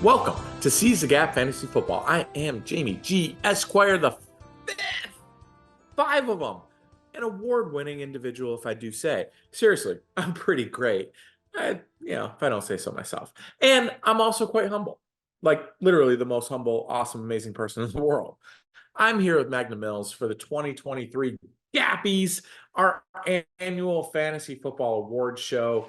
Welcome to Seize the Gap Fantasy Football. I am Jamie G. Esquire, the fifth, five of them, an award-winning individual, if I do say. Seriously, I'm pretty great. If I don't say so myself. And I'm also quite humble, like literally the most humble, awesome, amazing person in the world. I'm here with Magnum for the 2023 Gappies, our annual fantasy football award show.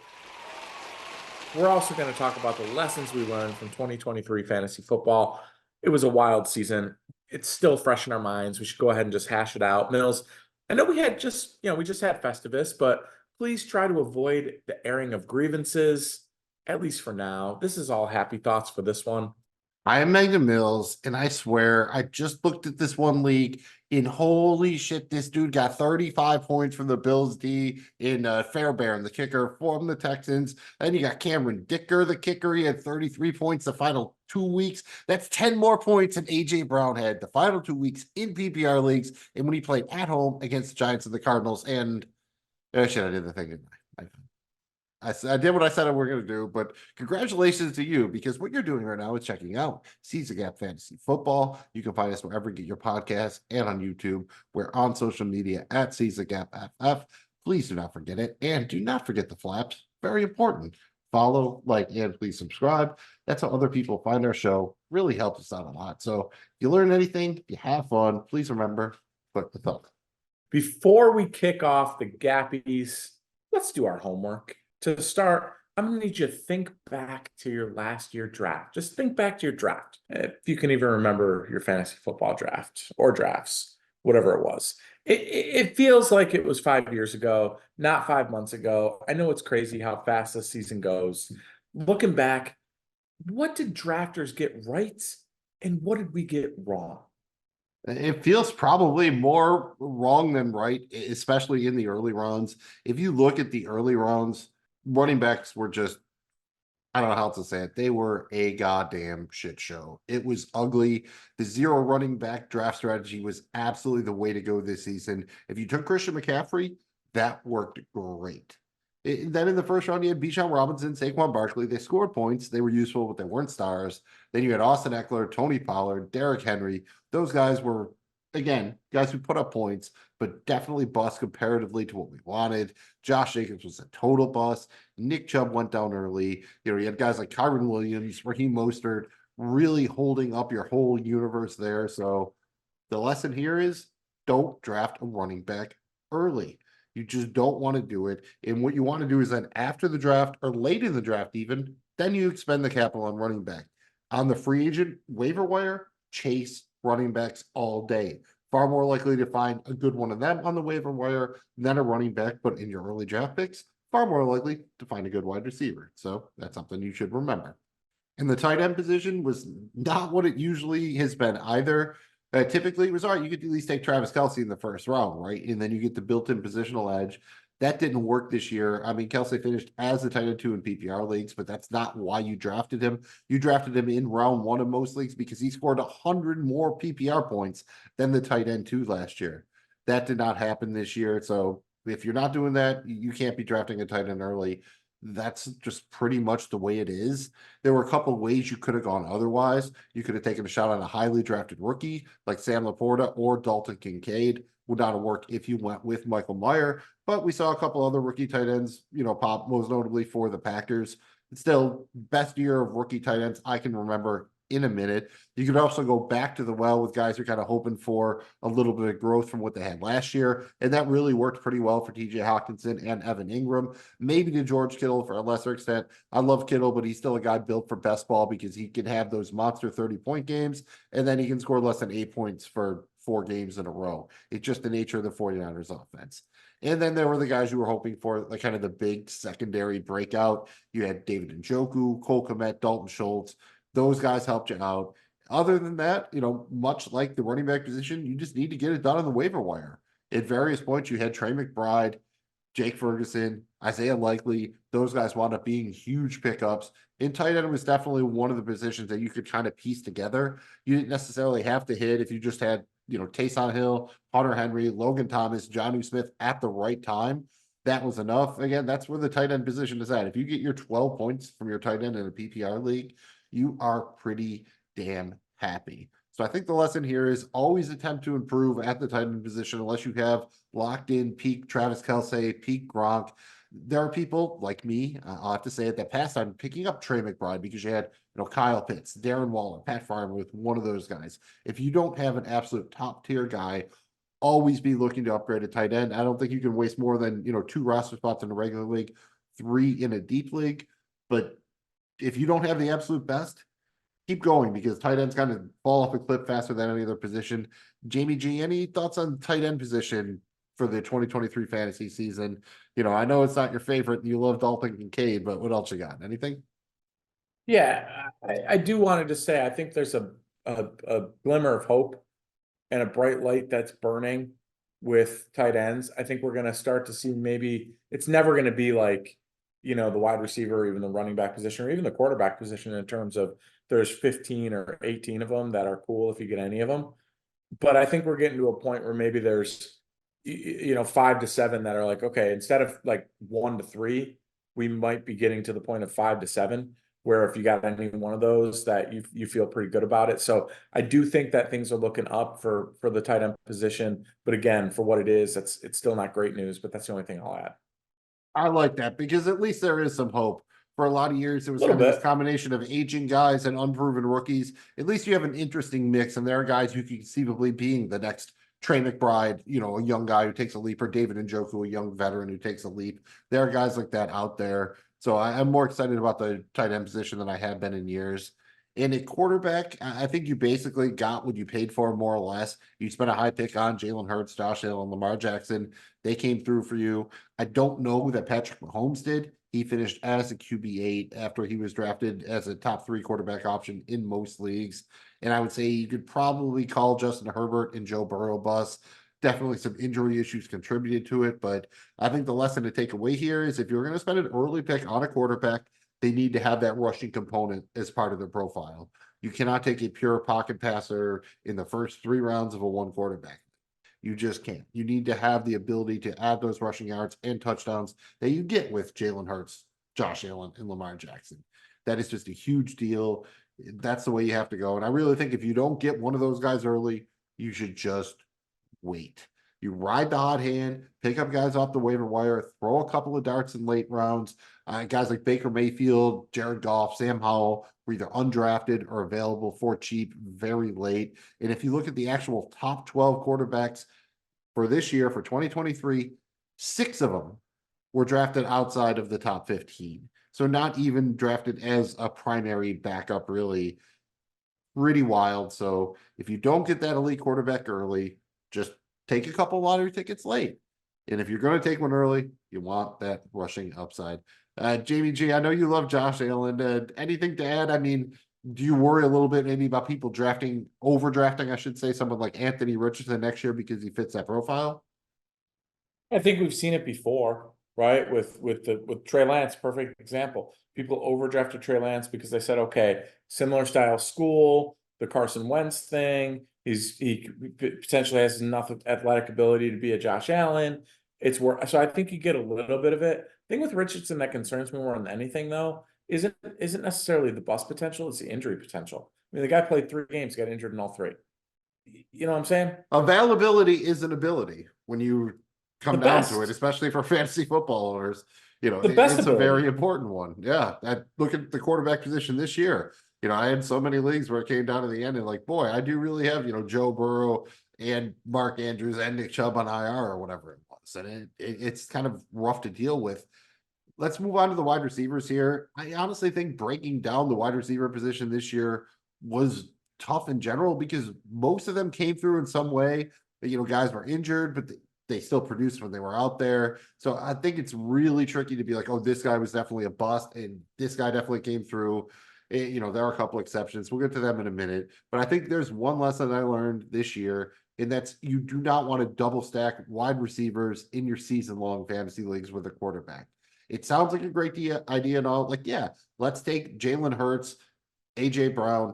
We're also going to talk about the lessons we learned from 2023 fantasy football. It was a wild season. It's still fresh in our minds. We should go ahead and just hash it out. Mills, I know we just had Festivus, but please try to avoid the airing of grievances, at least for now. This is all happy thoughts for this one. I am Magnum, and I swear I just looked at this one league and holy shit, this dude got 35 points from the Bills D in Fairbairn, the kicker from the Texans. Then you got Cameron Dicker, the kicker. He had 33 points the final 2 weeks. That's 10 more points than AJ Brown had the final 2 weeks in PPR leagues. And when he played at home against the Giants and the Cardinals, and oh shit, I did the thing in my I did what I said I were going to do, but congratulations to you because what you're doing right now is checking out Seize the Gap Fantasy Football. You can find us wherever you get your podcasts and on YouTube. We're on social media at Seize the Gap FF. Please do not forget it. And do not forget the flaps. Very important. Follow, like, and please subscribe. That's how other people find our show. Really helps us out a lot. So if you learn anything, if you have fun, please remember, click the thumb. Before we kick off the Gappies, let's do our homework. To start, I'm going to need you to think back to your last year draft. Just think back to your draft. If you can even remember your fantasy football draft or drafts, whatever it was. It feels like it was 5 years ago, not 5 months ago. I know it's crazy how fast the season goes. Looking back, what did drafters get right and what did we get wrong? It feels probably more wrong than right, especially in the early rounds. If you look at the early rounds, running backs were just, I don't know how to say it. They were a goddamn shit show. It was ugly. The zero running back draft strategy was absolutely the way to go this season. If you took Christian McCaffrey, that worked great. Then in the first round, you had Bijan Robinson, Saquon Barkley. They scored points. They were useful, but they weren't stars. Then you had Austin Eckler, Tony Pollard, Derrick Henry. Those guys were, again, guys who put up points, but definitely bust comparatively to what we wanted. Josh Jacobs was a total bust. Nick Chubb went down early. You had guys like Kyron Williams, Raheem Mostert, really holding up your whole universe there. So the lesson here is don't draft a running back early. You just don't want to do it. And what you want to do is then after the draft or late in the draft even, then you expend the capital on running back. On the free agent waiver wire, chase running backs all day. Far more likely to find a good one of them on the waiver wire than a running back, but in your early draft picks, far more likely to find a good wide receiver. So that's something you should remember. And the tight end position was not what it usually has been either. Typically, it was all right. You could at least take Travis Kelce in the first round, right? And then you get the built-in positional edge. That didn't work this year. I mean, Kelce finished as the tight end 2 in PPR leagues, but that's not why you drafted him. You drafted him in round 1 of most leagues because he scored 100 more PPR points than the tight end 2 last year. That did not happen this year. So if you're not doing that, you can't be drafting a tight end early. That's just pretty much the way it is. There were a couple of ways you could have gone otherwise. You could have taken a shot on a highly drafted rookie like Sam Laporta or Dalton Kincaid. Would not have worked if you went with Michael Mayer, but we saw a couple other rookie tight ends, pop most notably for the Packers. It's still best year of rookie tight ends I can remember in a minute. You could also go back to the well with guys who are kind of hoping for a little bit of growth from what they had last year. And that really worked pretty well for TJ Hawkinson and Evan Ingram, maybe to George Kittle for a lesser extent. I love Kittle, but he's still a guy built for best ball because he can have those monster 30-point games, and then he can score less than 8 points for 4 games in a row. It's just the nature of the 49ers offense. And then there were the guys who were hoping for like kind of the big secondary breakout. You had David Njoku, Cole Kmet, Dalton Schultz. Those guys helped you out. Other than that, much like the running back position, you just need to get it done on the waiver wire. At various points, you had Trey McBride, Jake Ferguson, Isaiah Likely. Those guys wound up being huge pickups. And tight end was definitely one of the positions that you could kind of piece together. You didn't necessarily have to hit if you just had, Taysom Hill, Hunter Henry, Logan Thomas, Jonnu Smith at the right time. that was enough. Again, that's where the tight end position is at. If you get your 12 points from your tight end in a PPR league, you are pretty damn happy. So I think the lesson here is always attempt to improve at the tight end position unless you have locked in peak Travis Kelce, peak Gronk. There are people like me, I'll have to say it, that passed on picking up Trey McBride because you had, Kyle Pitts, Darren Waller, Pat Freiermuth, one of those guys. If you don't have an absolute top tier guy, always be looking to upgrade a tight end. I don't think you can waste more than, 2 roster spots in a regular league, 3 in a deep league. But if you don't have the absolute best, keep going because tight ends kind of fall off a cliff faster than any other position. Jamie G, any thoughts on tight end position for the 2023 fantasy season? I know it's not your favorite. You love Dalton Kincaid, but what else you got? Anything? Yeah, I do wanted to say I think there's a glimmer of hope and a bright light that's burning with tight ends. I think we're going to start to see, maybe it's never going to be like, the wide receiver, or even the running back position, or even the quarterback position, in terms of there's 15 or 18 of them that are cool if you get any of them. But I think we're getting to a point where maybe there's, 5 to 7 that are like, okay, instead of like 1 to 3, we might be getting to the point of 5 to 7, where if you got any one of those, that you feel pretty good about it. So I do think that things are looking up for the tight end position. But again, for what it is, it's still not great news, but that's the only thing I'll add. I like that because at least there is some hope. For a lot of years, it A was little kind of this bit. combination of aging guys and unproven rookies. At least you have an interesting mix, and there are guys who could conceivably being the next Trey McBride, a young guy who takes a leap, or David Njoku, a young veteran who takes a leap. There are guys like that out there. So I'm more excited about the tight end position than I have been in years. In a quarterback, I think you basically got what you paid for, more or less. You spent a high pick on Jalen Hurts, Josh Allen, Lamar Jackson. They came through for you. I don't know that Patrick Mahomes did. He finished as a QB8 after he was drafted as a top 3 quarterback option in most leagues. And I would say you could probably call Justin Herbert and Joe Burrow bust. Definitely some injury issues contributed to it. But I think the lesson to take away here is if you're going to spend an early pick on a quarterback, they need to have that rushing component as part of their profile. You cannot take a pure pocket passer in the first 3 rounds of a one quarterback. You just can't. You need to have the ability to add those rushing yards and touchdowns that you get with Jalen Hurts, Josh Allen, and Lamar Jackson. That is just a huge deal. That's the way you have to go. And I really think if you don't get one of those guys early, you should just wait. You ride the hot hand, pick up guys off the waiver wire, throw a couple of darts in late rounds. Guys like Baker Mayfield, Jared Goff, Sam Howell were either undrafted or available for cheap very late. And if you look at the actual top 12 quarterbacks for this year, for 2023, 6 of them were drafted outside of the top 15. So not even drafted as a primary backup, really. Pretty wild. So if you don't get that elite quarterback early, just take a couple lottery tickets late. And if you're going to take one early, you want that rushing upside. Jamie G, I know you love Josh Allen. Anything to add? I mean, do you worry a little bit maybe about people overdrafting, I should say, someone like Anthony Richardson next year because he fits that profile? I think we've seen it before, right? With Trey Lance, perfect example. People overdrafted Trey Lance because they said, okay, similar style school, the Carson Wentz thing. He potentially has enough athletic ability to be a Josh Allen. So I think you get a little bit of it. Thing with Richardson that concerns me more than anything, though, isn't necessarily the bust potential, it's the injury potential. I mean, the guy played 3 games, got injured in all 3. You know what I'm saying? Availability is an ability when you The come down to it, best. especially for fantasy football owners. The best It's a very ability. important one. Yeah. Look at the quarterback position this year. I had so many leagues where it came down to the end and like, boy, I do really have, Joe Burrow and Mark Andrews and Nick Chubb on IR or whatever it was. And it's kind of rough to deal with. Let's move on to the wide receivers here. I honestly think breaking down the wide receiver position this year was tough in general because most of them came through in some way. Guys were injured, but they still produced when they were out there. So I think it's really tricky to be like, oh, this guy was definitely a bust and this guy definitely came through. There are a couple exceptions. We'll get to them in a minute. But I think there's one lesson I learned this year, and that's you do not want to double stack wide receivers in your season-long fantasy leagues with a quarterback. It sounds like a great idea and all. Like, yeah, let's take Jalen Hurts, AJ Brown,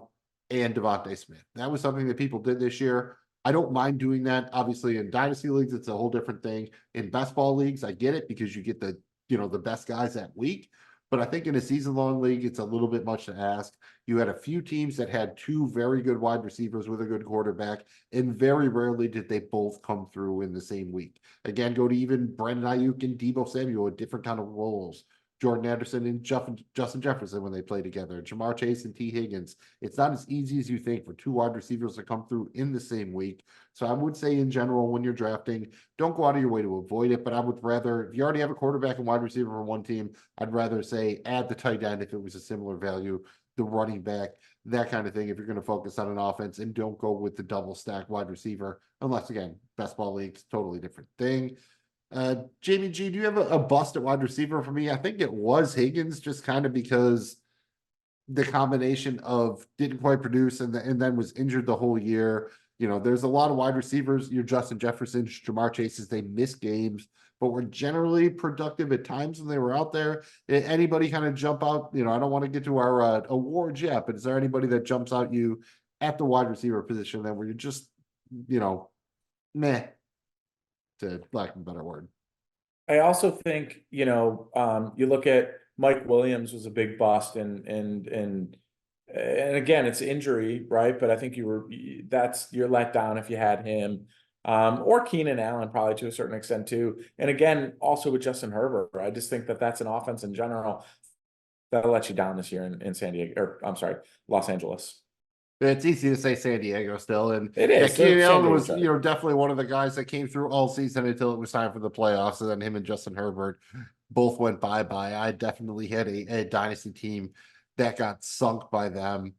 and Devontae Smith. That was something that people did this year. I don't mind doing that. Obviously, in dynasty leagues, it's a whole different thing. In best ball leagues, I get it because you get the best guys that week. But I think in a season long league, it's a little bit much to ask. You had a few teams that had two very good wide receivers with a good quarterback, and very rarely did they both come through in the same week. Again, go to even Brandon Ayuk and Deebo Samuel with different kind of roles. Jordan Anderson and Justin Jefferson when they play together, Jamar Chase and T. Higgins. It's not as easy as you think for two wide receivers to come through in the same week. So I would say in general, when you're drafting, don't go out of your way to avoid it. But I would rather, if you already have a quarterback and wide receiver for one team, I'd rather say add the tight end if it was a similar value, the running back, that kind of thing. If you're going to focus on an offense, and don't go with the double stack wide receiver, unless again, best ball leagues, totally different thing. Jamie G, do you have a bust at wide receiver for me? I think it was Higgins, just kind of because the combination of didn't quite produce and then was injured the whole year. There's a lot of wide receivers, your Justin Jeffersons, Jamar Chases, they miss games, but were generally productive at times when they were out there. Anybody kind of jump out? I don't want to get to our awards yet, but is there anybody that jumps out you at the wide receiver position that where you're just, meh, to lack of a better word? I also think, you look at Mike Williams was a big bust and again, it's injury, right? But I think you're let down if you had him. Or Keenan Allen probably to a certain extent too. And again, also with Justin Herbert, I just think that that's an offense in general that'll let you down this year in San Diego, or I'm sorry, Los Angeles. It's easy to say San Diego still, and It yeah, is. They're Keenan San Allen Diego was Chargers. definitely one of the guys that came through all season until it was time for the playoffs, and then him and Justin Herbert both went bye. I definitely had a dynasty team that got sunk by them.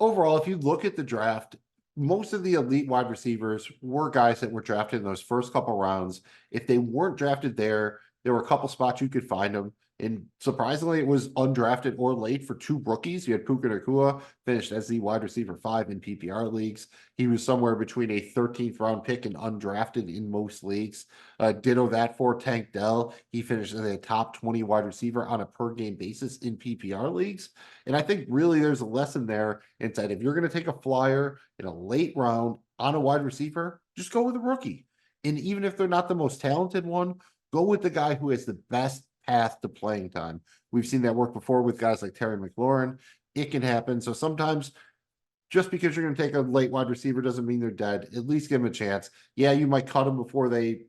Overall, if you look at the draft, most of the elite wide receivers were guys that were drafted in those first couple rounds. If they weren't drafted there were a couple spots you could find them. And surprisingly, it was undrafted or late for two rookies. You had Puka Nacua, finished as the wide receiver 5 in PPR leagues. He was somewhere between a 13th round pick and undrafted in most leagues. Ditto that for Tank Dell. He finished as a top 20 wide receiver on a per game basis in PPR leagues. And I think really there's a lesson there inside. If you're going to take a flyer in a late round on a wide receiver, just go with a rookie. And even if they're not the most talented one, go with the guy who has the best path to playing time. We've seen that work before with guys like Terry McLaurin. It can happen. So sometimes just because you're going to take a late wide receiver doesn't mean they're dead. At least give them a chance. Yeah, you might cut them before they,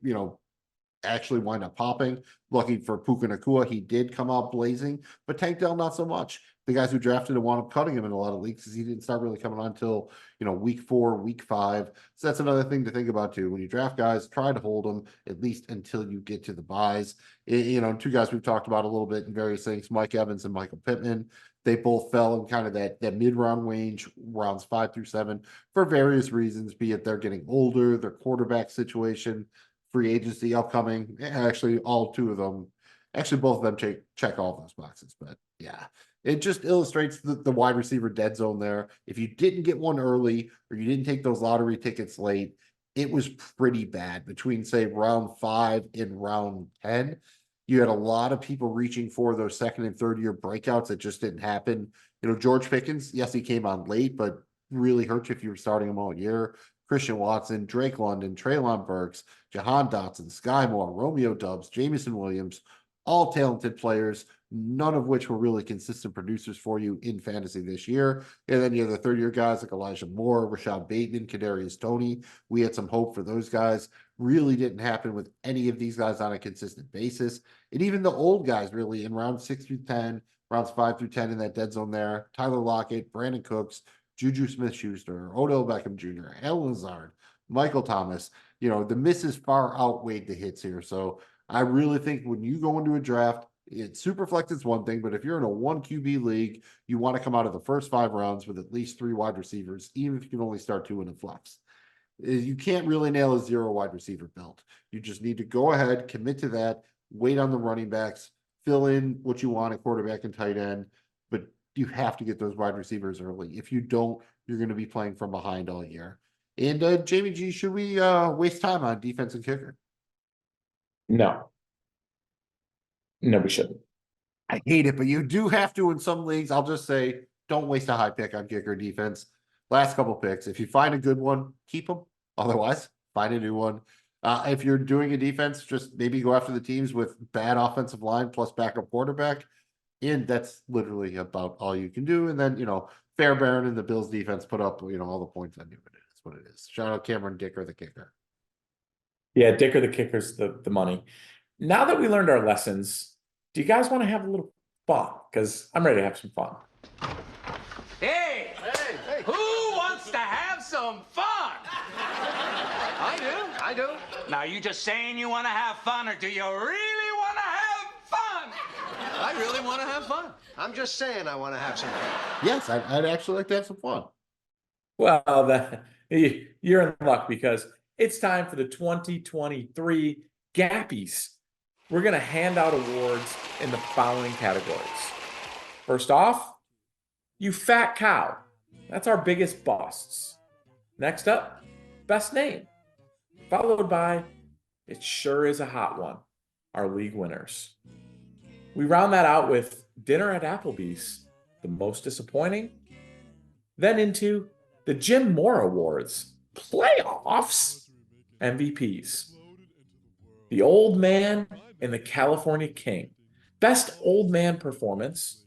actually wind up popping. Lucky for Puka Nacua, he did come out blazing, but Tank Dell, not so much. The guys who drafted him wound up cutting him in a lot of leagues because he didn't start really coming on until, week 4, week 5. So that's another thing to think about too. When you draft guys, try to hold them at least until you get to the buys. Two guys we've talked about a little bit in various things, Mike Evans and Michael Pittman. They both fell in kind of that mid-round range, rounds 5 through 7, for various reasons, be it they're getting older, their quarterback situation, free agency upcoming. Actually, all two of them, actually, both of them check all those boxes. But yeah, it just illustrates the wide receiver dead zone there. If you didn't get one early or you didn't take those lottery tickets late, it was pretty bad between, say, round 5 and round 10. You had a lot of people reaching for those second and third year breakouts that just didn't happen. George Pickens, yes, he came on late, but really hurt you if you were starting him all year. Christian Watson, Drake London, Treylon Burks, Jahan Dotson, Sky Moore, Romeo Dubs, Jamison Williams, all talented players, none of which were really consistent producers for you in fantasy this year. And then you have the third-year guys like Elijah Moore, Rashad Bateman, Kadarius Toney. We had some hope for those guys. Really didn't happen with any of these guys on a consistent basis. And even the old guys, really, in rounds 6 through 10, rounds 5 through 10 in that dead zone there, Tyler Lockett, Brandon Cooks, Juju Smith-Schuster, Odell Beckham Jr., Al Lazard, Michael Thomas. The misses far outweighed the hits here. So I really think when you go into a draft, super flex is one thing, but if you're in a 1 QB league, you want to come out of the first 5 rounds with at least 3 wide receivers, even if you can only start 2 in a flex. You can't really nail a 0 wide receiver build. You just need to go ahead, commit to that, wait on the running backs, fill in what you want at quarterback and tight end, but you have to get those wide receivers early. If you don't, you're going to be playing from behind all year. And Jamie G, should we waste time on defense and kicker? No. No, we shouldn't. I hate it, but you do have to in some leagues. I'll just say, don't waste a high pick on kicker defense. Last couple picks. If you find a good one, keep them. Otherwise, find a new one. If you're doing a defense, just maybe go after the teams with bad offensive line plus backup quarterback. And that's literally about all you can do. And then, Fairbairn and the Bills defense put up, all the points I knew it is what it is. Shout out Cameron Dicker, the kicker. Yeah, Dicker the kicker's the money. Now that we learned our lessons, do you guys want to have a little fun? Because I'm ready to have some fun. Hey, who wants to have some fun? I do. Now, you just saying you want to have fun, or do you really want to have fun? I really want to have fun. I'm just saying I want to have some fun. Yes, I'd actually like to have some fun. Well, you're in luck because it's time for the 2023 Gappies. We're going to hand out awards in the following categories. First off, you fat cow. That's our biggest busts. Next up, best name. Followed by, it sure is a hot one, our league winners. We round that out with dinner at Applebee's, the most disappointing. Then into the Jim Moore Awards, playoffs, MVPs. The Old Man and the California King, best old man performance.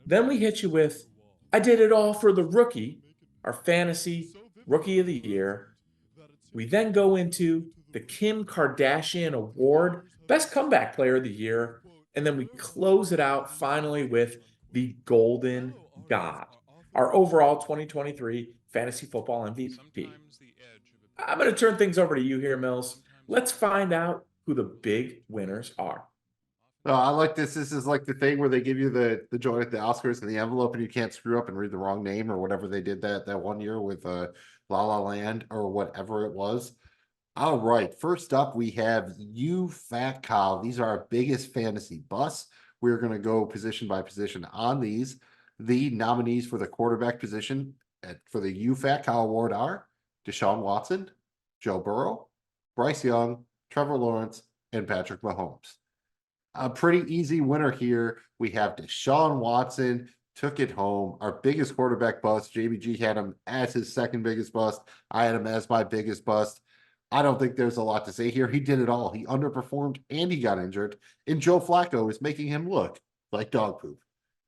Then we hit you with, I did it all for the rookie, our fantasy rookie of the year. We then go into the Kim Kardashian Award, best comeback player of the year. And then we close it out finally with the Golden God, our overall 2023 fantasy football MVP. I'm going to turn things over to you here, Mills. Let's find out who the big winners are. Oh, I like this. This is like the thing where they give you the joint at the Oscars and the envelope, and you can't screw up and read the wrong name or whatever they did that one year with La La Land or whatever it was. All right. First up, we have You Fat Cow. These are our biggest fantasy busts. We're going to go position by position on these. The nominees for the quarterback position for the You Fat Cow Award are Deshaun Watson, Joe Burrow, Bryce Young, Trevor Lawrence, and Patrick Mahomes. A pretty easy winner here. We have Deshaun Watson, took it home. Our biggest quarterback bust. Jamie G had him as his second biggest bust. I had him as my biggest bust. I don't think there's a lot to say here. He did it all. He underperformed and he got injured. And Joe Flacco is making him look like dog poop.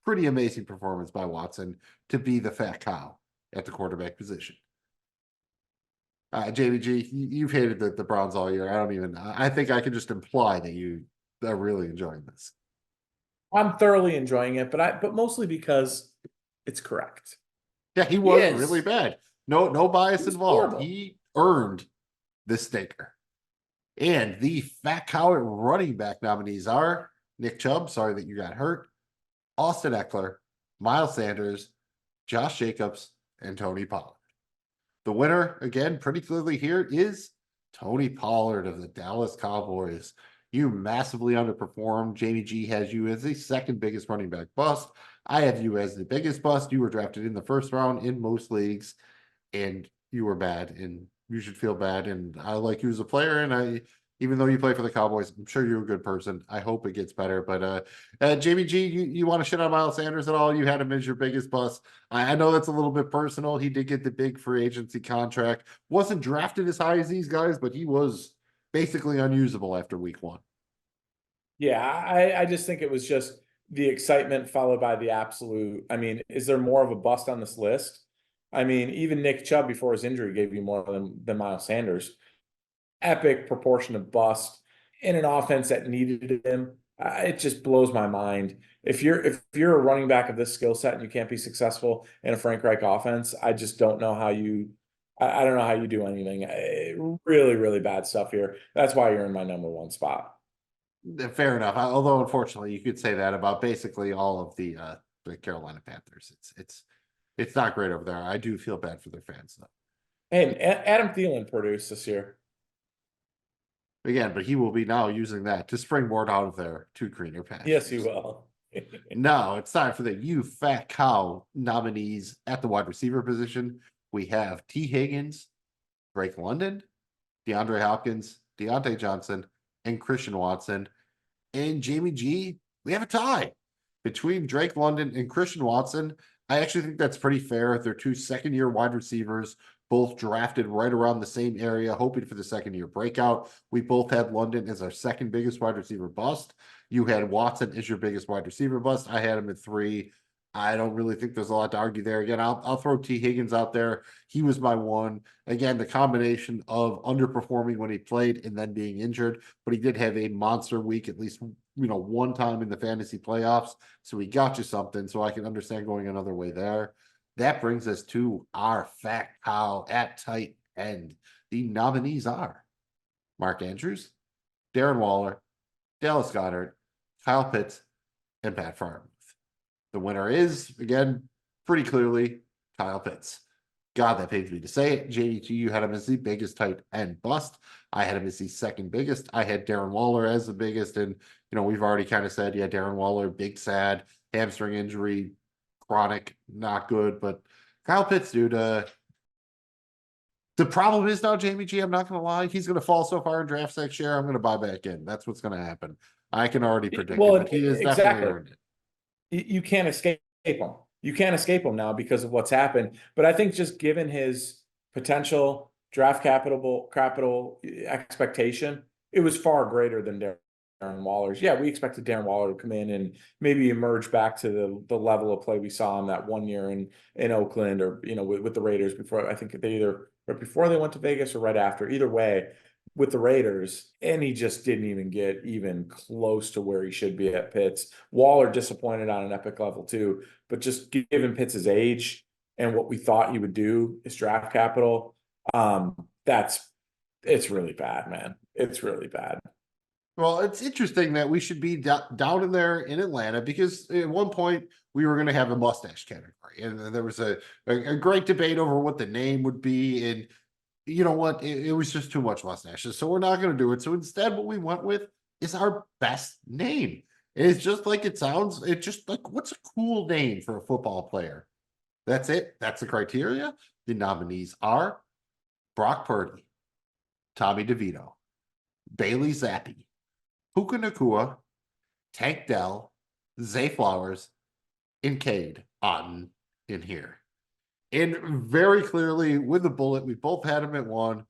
Pretty amazing performance by Watson to be the fat cow at the quarterback position. Jamie G, you've hated the Browns all year. I think I can just imply that you are really enjoying this. I'm thoroughly enjoying it, but mostly because it's correct. Yeah, he was really bad. No bias involved. Horrible. He earned the stinker. And the fat cow at running back nominees are Nick Chubb, sorry that you got hurt, Austin Eckler, Miles Sanders, Josh Jacobs, and Tony Pollard. The winner, again, pretty clearly here is Tony Pollard of the Dallas Cowboys. You massively underperformed. Jamie G has you as the second biggest running back bust. I have you as the biggest bust. You were drafted in the first round in most leagues, and you were bad, and you should feel bad. And I like you as a player, and even though you play for the Cowboys, I'm sure you're a good person. I hope it gets better. But Jamie G, you want to shit on Miles Sanders at all? You had him as your biggest bust. I know that's a little bit personal. He did get the big free agency contract. Wasn't drafted as high as these guys, but he was basically unusable after week one. Yeah, I just think it was just the excitement followed by the absolute. I mean, is there more of a bust on this list? I mean, even Nick Chubb before his injury gave you more than Miles Sanders. Epic proportion of bust in an offense that needed him. It just blows my mind. If you're a running back of this skill set and you can't be successful in a Frank Reich offense, I just don't know how you. I don't know how you do anything. Really, really bad stuff here. That's why you're in my number one spot. Fair enough. Although unfortunately, you could say that about basically all of the Carolina Panthers. It's not great over there. I do feel bad for their fans though. Hey, Adam Thielen produced this year. Again, but he will be now using that to springboard out of there to greener pastures. Yes, he will. Now it's time for the You Fat Cow nominees at the wide receiver position. We have T. Higgins, Drake London, DeAndre Hopkins, Deontay Johnson, and Christian Watson. And Jamie G, we have a tie between Drake London and Christian Watson. I actually think that's pretty fair. They're two second-year wide receivers, both drafted right around the same area, hoping for the second-year breakout. We both had London as our second biggest wide receiver bust. You had Watson as your biggest wide receiver bust. I had him at 3. I don't really think there's a lot to argue there. Again, I'll throw T. Higgins out there. He was my 1. Again, the combination of underperforming when he played and then being injured, but he did have a monster week, at least, one time in the fantasy playoffs. So he got you something. So I can understand going another way there. That brings us to our fact cow at tight end. The nominees are Mark Andrews, Darren Waller, Dallas Goedert, Kyle Pitts, and Pat Freiermuth. The winner is, again, pretty clearly Kyle Pitts. God, that pains me to say it. JDT, you had him as the biggest tight end bust. I had him as the second biggest. I had Darren Waller as the biggest. And, we've already kind of said, yeah, Darren Waller, big sad, hamstring injury, chronic, not good. But Kyle Pitts, dude, the problem is now, Jamie G, I'm not going to lie, he's going to fall so far in drafts next year, I'm going to buy back in. That's what's going to happen. I can already predict it, but he is definitely earned it. You can't escape him. You can't escape him now because of what's happened. But I think just given his potential draft capital expectation, it was far greater than Darren Waller's. Yeah, we expected Darren Waller to come in and maybe emerge back to the level of play we saw in that 1 year in Oakland, or with the Raiders before. I think they either right before they went to Vegas or right after. Either way, with the Raiders, and he just didn't even get even close to where he should be at Pitts. Waller disappointed on an epic level too, but just given Pitts' age and what we thought he would do, his draft capital, it's really bad, man. It's really bad. Well, it's interesting that we should be down in there in Atlanta, because at one point we were going to have a mustache category, and there was a great debate over what the name would be. And you know what? It was just too much mustaches. So we're not going to do it. So instead, what we went with is our best name. It's just like it sounds. It's just like, what's a cool name for a football player? That's it. That's the criteria. The nominees are Brock Purdy, Tommy DeVito, Bailey Zappi, Puka Nacua, Tank Dell, Zay Flowers, and Cade Otton in here. And very clearly, with the bullet, we both had him at 1.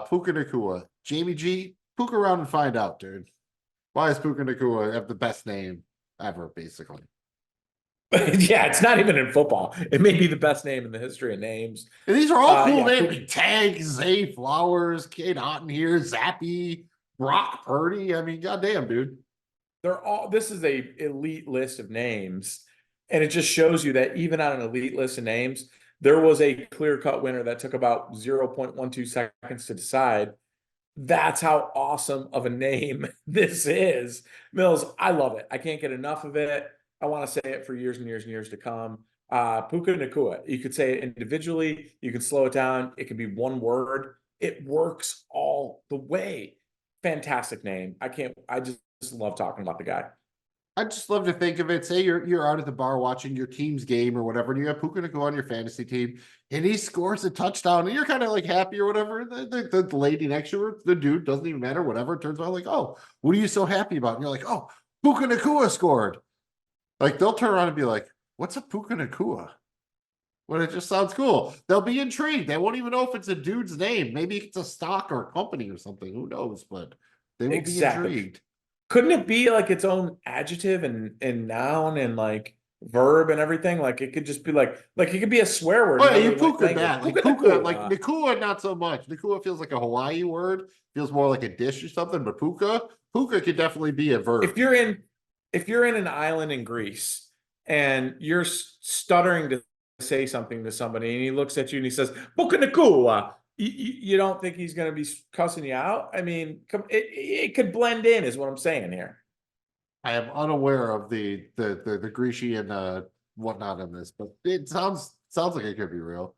Puka Nacua. Jamie G, poke around and find out, dude. Why does Puka Nacua have the best name ever, basically? Yeah, it's not even in football. It may be the best name in the history of names. And these are all cool yeah, names. Tank, Zay Flowers, Cade Otton here, Zappy, Brock Purdy. I mean, goddamn, dude. This is a elite list of names, and it just shows you that even on an elite list of names, there was a clear-cut winner that took about 0.12 seconds to decide. That's how awesome of a name this is. Mills, I love it. I can't get enough of it. I want to say it for years and years and years to come. Puka Nacua. You could say it individually. You can slow it down. It can be one word. It works all the way. Fantastic name. I just love talking about the guy. I just love to think of it. Say you're out at the bar watching your team's game or whatever, and you have Puka Nacua on your fantasy team, and he scores a touchdown, and you're kind of like happy or whatever. The lady next to her, the dude, doesn't even matter, whatever. It turns out like, oh, what are you so happy about? And you're like, oh, Puka Nacua scored. Like, they'll turn around and be like, what's a Puka Nacua? Well, it just sounds cool. They'll be intrigued. They won't even know if it's a dude's name. Maybe it's a stock or a company or something. Who knows? But they will be intrigued. Couldn't it be like its own adjective and noun and like verb and everything? Like it could just be like it could be a swear word. Oh, yeah, you Puka that. Like Puka, like Nacua, not so much. Nacua feels like a Hawaii word. Feels more like a dish or something. But Puka could definitely be a verb. If you're in an island in Greece and you're stuttering to say something to somebody and he looks at you and he says Puka Nacua, you don't think he's going to be cussing you out? I mean, it could blend in, is what I'm saying here. I am unaware of the Grecian whatnot in this, but it sounds like it could be real.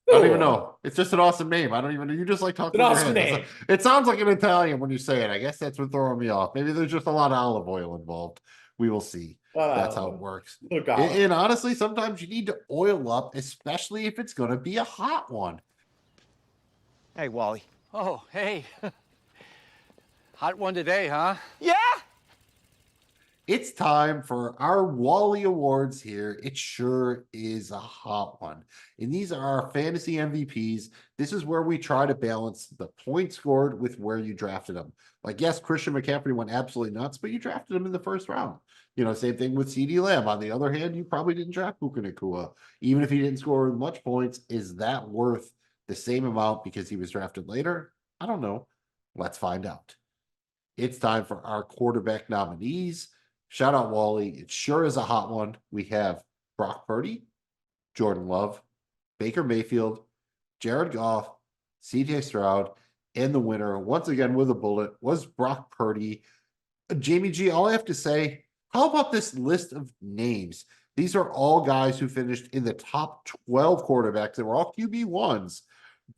I don't even know. It's just an awesome name. I don't even know. You just like talking. An awesome name. It sounds like an Italian when you say it. I guess that's what's throwing me off. Maybe there's just a lot of olive oil involved. We will see. That's how it works. And honestly, sometimes you need to oil up, especially if it's going to be a hot one. Hey, Wally. Oh, hey. Hot one today, huh? Yeah? It's time for our Wally Awards here. It sure is a hot one. And these are our fantasy MVPs. This is where we try to balance the points scored with where you drafted them. Like, yes, Christian McCaffrey went absolutely nuts, but you drafted him in the first round. Same thing with CeeDee Lamb. On the other hand, you probably didn't draft Puka Nacua. Even if he didn't score much points, is that worth the same amount because he was drafted later? I don't know. Let's find out. It's time for our quarterback nominees. Shout out Wally. It sure is a hot one. We have Brock Purdy, Jordan Love, Baker Mayfield, Jared Goff, CJ Stroud, and the winner, once again with a bullet, was Brock Purdy. Jamie G, all I have to say, how about this list of names? These are all guys who finished in the top 12 quarterbacks. They were all QB1s.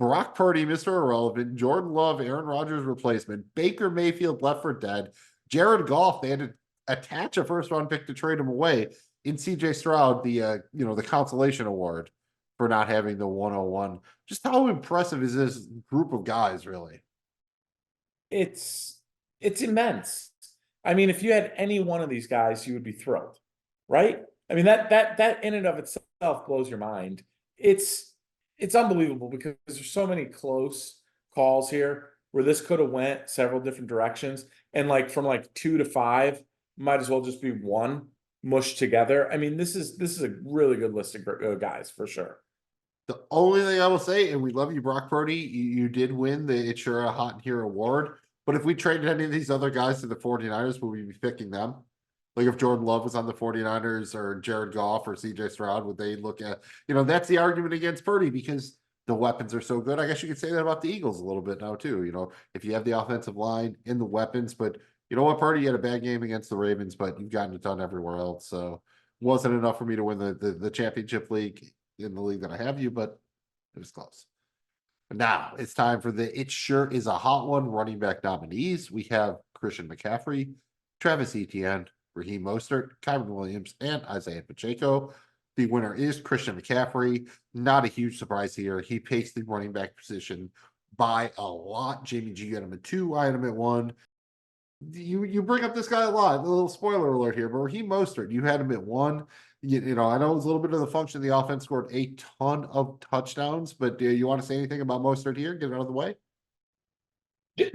Brock Purdy, Mr. Irrelevant, Jordan Love, Aaron Rodgers replacement, Baker Mayfield left for dead, Jared Goff, they had to attach a first round pick to trade him away, in CJ Stroud, the consolation award for not having the 101. Just how impressive is this group of guys, really? It's immense. I mean, if you had any one of these guys, you would be thrilled, right? I mean, that in and of itself blows your mind. It's unbelievable because there's so many close calls here where this could have went several different directions, and like from like 2 to 5 might as well just be one mushed together. I mean, this is a really good list of guys for sure. The only thing I will say, and we love you, Brock Purdy, you did win the It's Sure a Hot Here award. But if we traded any of these other guys to the 49ers, would we be picking them? Like if Jordan Love was on the 49ers or Jared Goff or CJ Stroud, would they look at, that's the argument against Purdy because the weapons are so good. I guess you could say that about the Eagles a little bit now too. If you have the offensive line and the weapons, but you know what, Purdy had a bad game against the Ravens, but you've gotten it done everywhere else. So wasn't enough for me to win the championship league in the league that I have you, but it was close. Now it's time for the It Sure Is a Hot One running back nominees. We have Christian McCaffrey, Travis Etienne, Raheem Mostert, Kyron Williams, and Isaiah Pacheco. The winner is Christian McCaffrey. Not a huge surprise here. He paced the running back position by a lot. Jamie G got him at 2, I had him at 1. You bring up this guy a lot. A little spoiler alert here, but Raheem Mostert, you had him at 1. I know it's a little bit of the function of the offense, scored a ton of touchdowns, but do you want to say anything about Mostert here? Get it out of the way.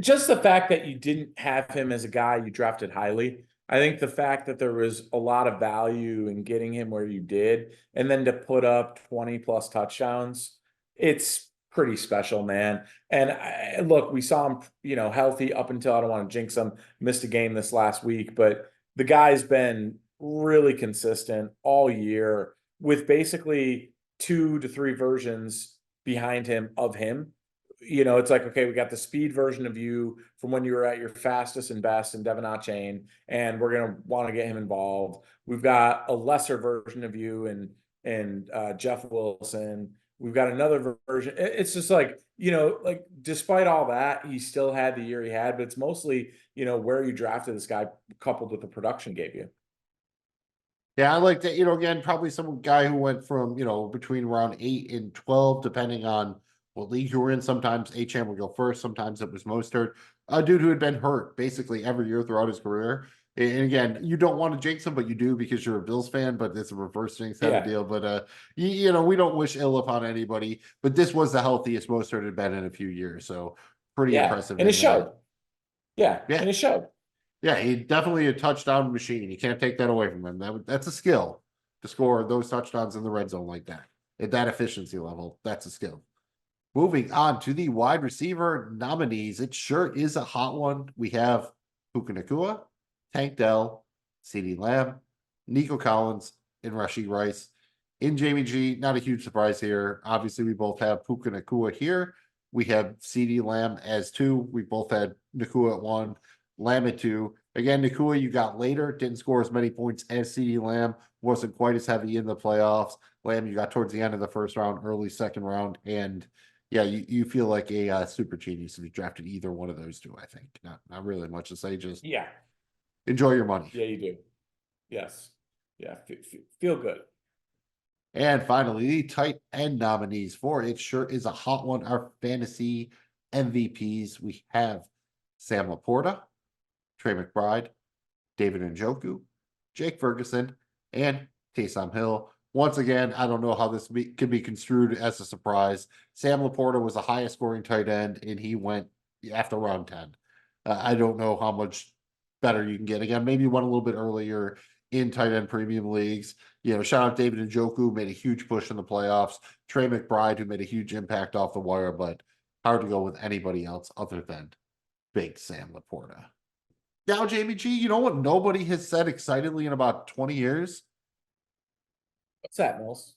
Just the fact that you didn't have him as a guy you drafted highly. I think the fact that there was a lot of value in getting him where you did, and then to put up 20 plus touchdowns, it's pretty special, man. And look, we saw him, healthy up until, I don't want to jinx him, missed a game this last week, but the guy's been really consistent all year with basically 2 to 3 versions behind him of him. It's like, okay, we got the speed version of you from when you were at your fastest and best in Devon Achane, and we're going to want to get him involved. We've got a lesser version of you and Jeff Wilson. We've got another version. It's just like, despite all that, he still had the year he had, but it's mostly, where you drafted this guy coupled with the production gave you. Yeah, I like that. Again, probably some guy who went from, between around 8 and 12, depending on what league you were in. Sometimes Achane would go first. Sometimes it was Mostert. A dude who had been hurt basically every year throughout his career. And again, you don't want to jinx him, but you do because you're a Bills fan, but it's a reverse jinx kind of deal. But, we don't wish ill upon anybody, but this was the healthiest Mostert had been in a few years. So pretty impressive. And it showed. Yeah, and it showed. Yeah, he definitely a touchdown machine. You can't take that away from him. That's a skill to score those touchdowns in the red zone like that. At that efficiency level, that's a skill. Moving on to the wide receiver nominees. It sure is a hot one. We have Puka Nacua, Tank Dell, CeeDee Lamb, Nico Collins, and Rashee Rice. In Jamie G, not a huge surprise here. Obviously, we both have Puka Nacua here. We have CeeDee Lamb as 2. We both had Nacua at 1. Lamb at 2. Again, Nacua you got later, didn't score as many points as CeeDee Lamb, wasn't quite as heavy in the playoffs. Lamb you got towards the end of the first round, early second round, and yeah, you feel like a super genius if you drafted either one of those 2, I think. Not really much to say, just enjoy your money. Yeah, you do. Yes. Yeah, feel good. And finally, the tight end nominees for It Sure Is a Hot One, our fantasy MVPs. We have Sam Laporta, Trey McBride, David Njoku, Jake Ferguson, and Taysom Hill. Once again, I don't know how this could be construed as a surprise. Sam Laporta was the highest scoring tight end, and he went after round 10. I don't know how much better you can get. Again, maybe one a little bit earlier in tight end premium leagues. Shout out David Njoku, made a huge push in the playoffs. Trey McBride, who made a huge impact off the wire, but hard to go with anybody else other than big Sam Laporta. Now, Jamie G, you know what nobody has said excitedly in about 20 years? What's that, Mills?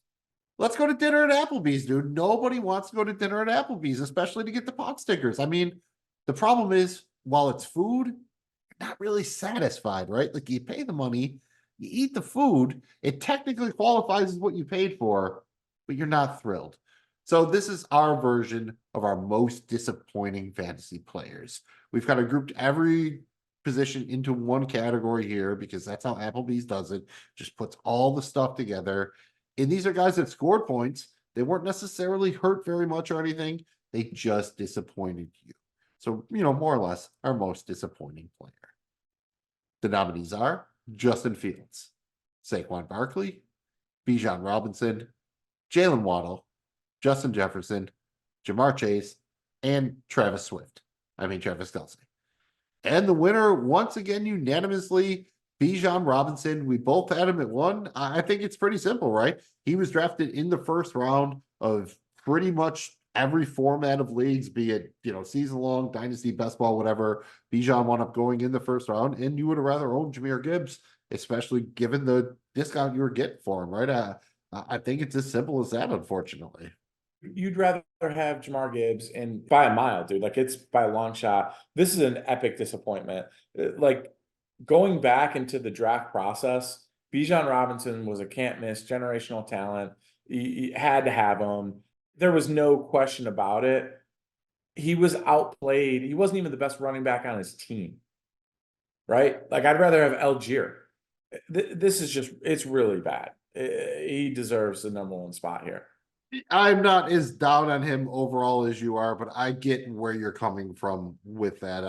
Let's go to dinner at Applebee's, dude. Nobody wants to go to dinner at Applebee's, especially to get the pot stickers. I mean, the problem is, while it's food, you're not really satisfied, right? Like, you pay the money, you eat the food, it technically qualifies as what you paid for, but you're not thrilled. So this is our version of our most disappointing fantasy players. We've kind of grouped every position into one category here because that's how Applebee's does it. Just puts all the stuff together. And these are guys that scored points. They weren't necessarily hurt very much or anything. They just disappointed you. So, more or less our most disappointing player. The nominees are Justin Fields, Saquon Barkley, Bijan Robinson, Jalen Waddle, Justin Jefferson, Jamar Chase, and Travis Kelce. And the winner, once again, unanimously, Bijan Robinson. We both had him at 1. I think it's pretty simple, right? He was drafted in the first round of pretty much every format of leagues, be it, season long, dynasty, best ball, whatever. Bijan wound up going in the first round, and you would have rather owned Jahmyr Gibbs, especially given the discount you were getting for him, right? I think it's as simple as that, unfortunately. You'd rather have Jamar Gibbs, and by a mile, dude. Like, it's by a long shot. This is an epic disappointment. Like, going back into the draft process, Bijan Robinson was a can't miss generational talent. You had to have him. There was no question about it. He was outplayed. He wasn't even the best running back on his team, right? Like, I'd rather have Algier. This is just, it's really bad. He deserves the number 1 spot here. I'm not as down on him overall as you are, but I get where you're coming from with that.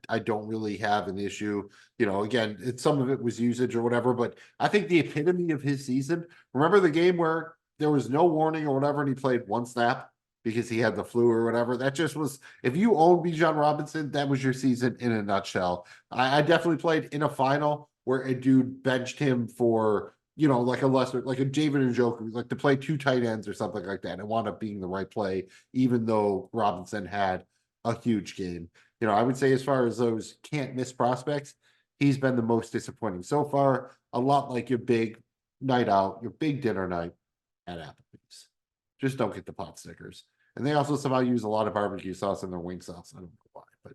I don't really have an issue. Again, some of it was usage or whatever, but I think the epitome of his season, remember the game where there was no warning or whatever, and he played 1 snap because he had the flu or whatever? That just was, if you own Bijan Robinson, that was your season in a nutshell. I definitely played in a final where a dude benched him for, like a David Njoku, like to play 2 tight ends or something like that. It wound up being the right play, even though Robinson had a huge game. I would say as far as those can't miss prospects, he's been the most disappointing so far. A lot like your big night out, your big dinner night at Applebee's. Just don't get the pot stickers. And they also somehow use a lot of barbecue sauce in their wing sauce. I don't know why, but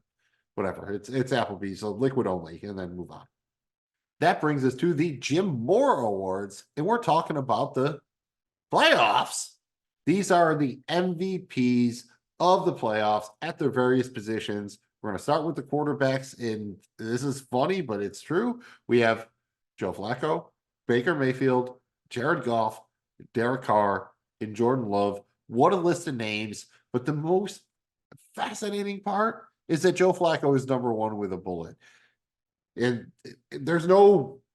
whatever. It's Applebee's, so liquid only, and then move on. That brings us to the Jim Moore Awards, and we're talking about the playoffs. These are the MVPs of the playoffs at their various positions. We're going to start with the quarterbacks, and this is funny, but it's true. We have Joe Flacco, Baker Mayfield, Jared Goff, Derek Carr, and Jordan Love. What a list of names, but the most fascinating part is that Joe Flacco is number 1 with a bullet. And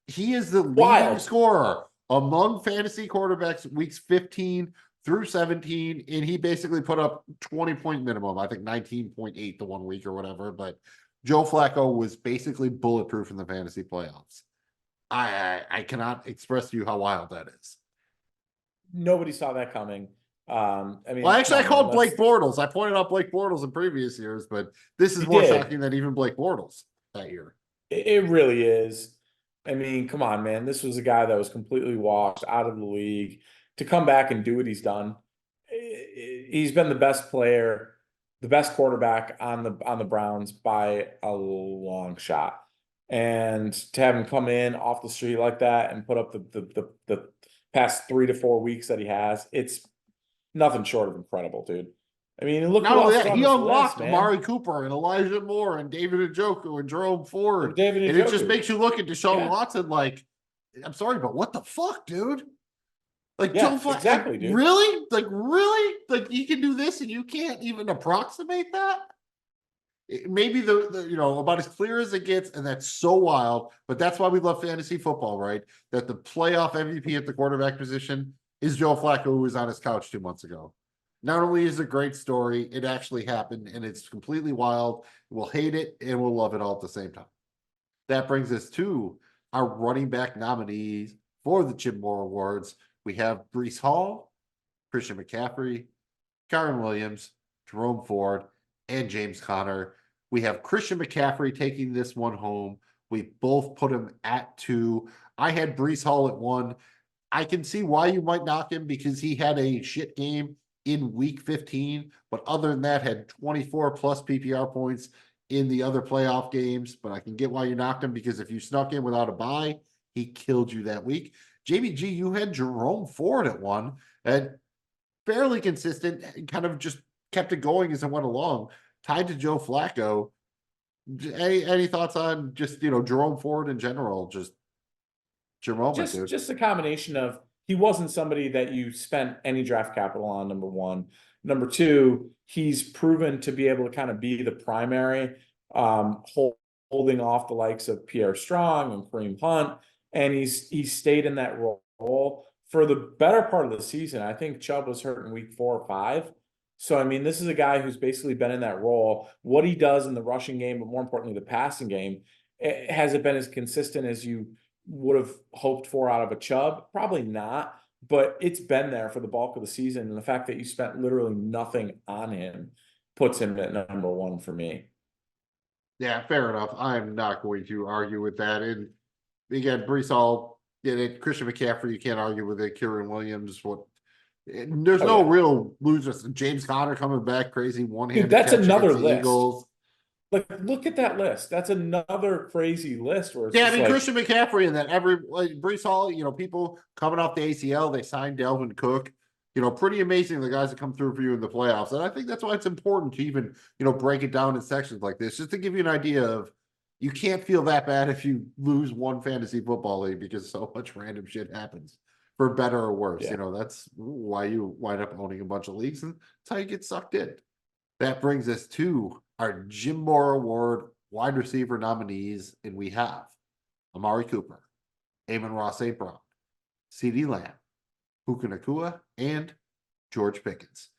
he is the leading scorer among fantasy quarterbacks weeks 15 through 17. And he basically put up 20-point minimum, I think 19.8 the 1 week or whatever. But Joe Flacco was basically bulletproof in the fantasy playoffs. I cannot express to you how wild that is. Nobody saw that coming. I called Blake Bortles. I pointed out Blake Bortles in previous years, but this is more shocking than even Blake Bortles that year. It really is. I mean, come on, man. This was a guy that was completely washed out of the league to come back and do what he's done. He's been the best player, the best quarterback on the Browns by a long shot. And to have him come in off the street like that and put up the past 3 to 4 weeks that he has, it's nothing short of incredible, dude. I mean, look not only that, he unlocked list, Amari Cooper and Elijah Moore and David Njoku and Jerome Ford. And it just makes you look at Deshaun Watson like, I'm sorry, but what the fuck, dude? Like, Joe Flacco, exactly, dude. Really? Like, really? Like, you can do this and you can't even approximate that? maybe about as clear as it gets, and that's so wild, but that's why we love fantasy football, right? That the playoff MVP at the quarterback position is Joe Flacco, who was on his couch 2 months ago. Not only is it a great story, it actually happened, and it's completely wild. We'll hate it and we'll love it all at the same time. That brings us to our running back nominees for the Jim Moore Awards. We have Breece Hall, Christian McCaffrey, Kyron Williams, Jerome Ford, and James Conner. We have Christian McCaffrey taking this one home. We both put him at 2. I had Breece Hall at 1. I can see why you might knock him because he had a shit game in week 15, but other than that, had 24 plus PPR points in the other playoff games. But I can get why you knocked him because if you snuck in without a bye, he killed you that week. Jamie G, you had Jerome Ford at 1 and fairly consistent, kind of just kept it going as it went along, tied to Joe Flacco. Any thoughts on just, Jerome Ford in general? Just your moment, dude. Just a combination of he wasn't somebody that you spent any draft capital on, number one. Number two, he's proven to be able to kind of be the primary, holding off the likes of Pierre Strong and Kareem Hunt, and he's stayed in that role for the better part of the season. I think Chubb was hurt in week 4 or 5. So, I mean, this is a guy who's basically been in that role. What he does in the rushing game, but more importantly, the passing game, has it been as consistent as you would have hoped for out of a Chubb? Probably not, but it's been there for the bulk of the season. And the fact that you spent literally nothing on him puts him at number 1 for me. Yeah, fair enough. I'm not going to argue with that. And again, Breece Hall did it. Christian McCaffrey, you can't argue with it. Kyren Williams, there's no real losers. James Conner coming back crazy one-handed. Dude, that's catch another against the list. Eagles. Like, look at that list. That's another crazy list. Where it's Yeah, I mean, like, Christian McCaffrey and then Breece Hall, people coming off the ACL, they signed Dalvin Cook. Pretty amazing, the guys that come through for you in the playoffs. And I think that's why it's important to even, break it down in sections like this, just to give you an idea of you can't feel that bad if you lose one fantasy football league because so much random shit happens, for better or worse. Yeah. That's why you wind up owning a bunch of leagues, and that's how you get sucked in. That brings us to our Jim Moore Award wide receiver nominees, and we have Amari Cooper, Amon-Ra St. Brown, CeeDee Lamb, Puka Nacua, and George Pickens.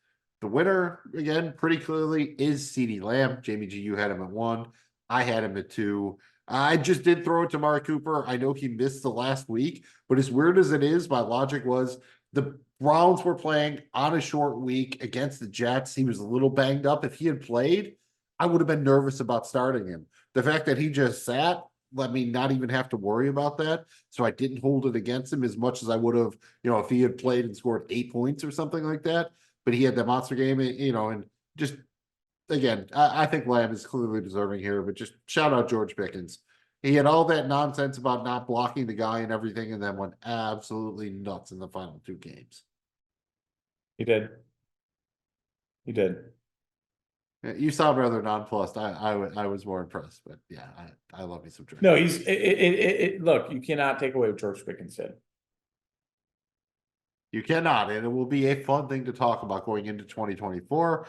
The winner, again, pretty clearly is CeeDee Lamb. Jamie G, you had him at 1. I had him at 2. I just did throw it to Amari Cooper. I know he missed the last week, but as weird as it is, my logic was the Browns were playing on a short week against the Jets. He was a little banged up. If he had played, I would have been nervous about starting him. The fact that he just sat let me not even have to worry about that. So I didn't hold it against him as much as I would have, if he had played and scored 8 points or something like that. But he had that monster game, and just, again, I think Lamb is clearly deserving here, but just shout out George Pickens. He had all that nonsense about not blocking the guy and everything, and then went absolutely nuts in the final 2 games. He did. You sound rather nonplussed. I was more impressed, but yeah, I love me some George. No, look, you cannot take away what George Pickens did. You cannot, and it will be a fun thing to talk about going into 2024.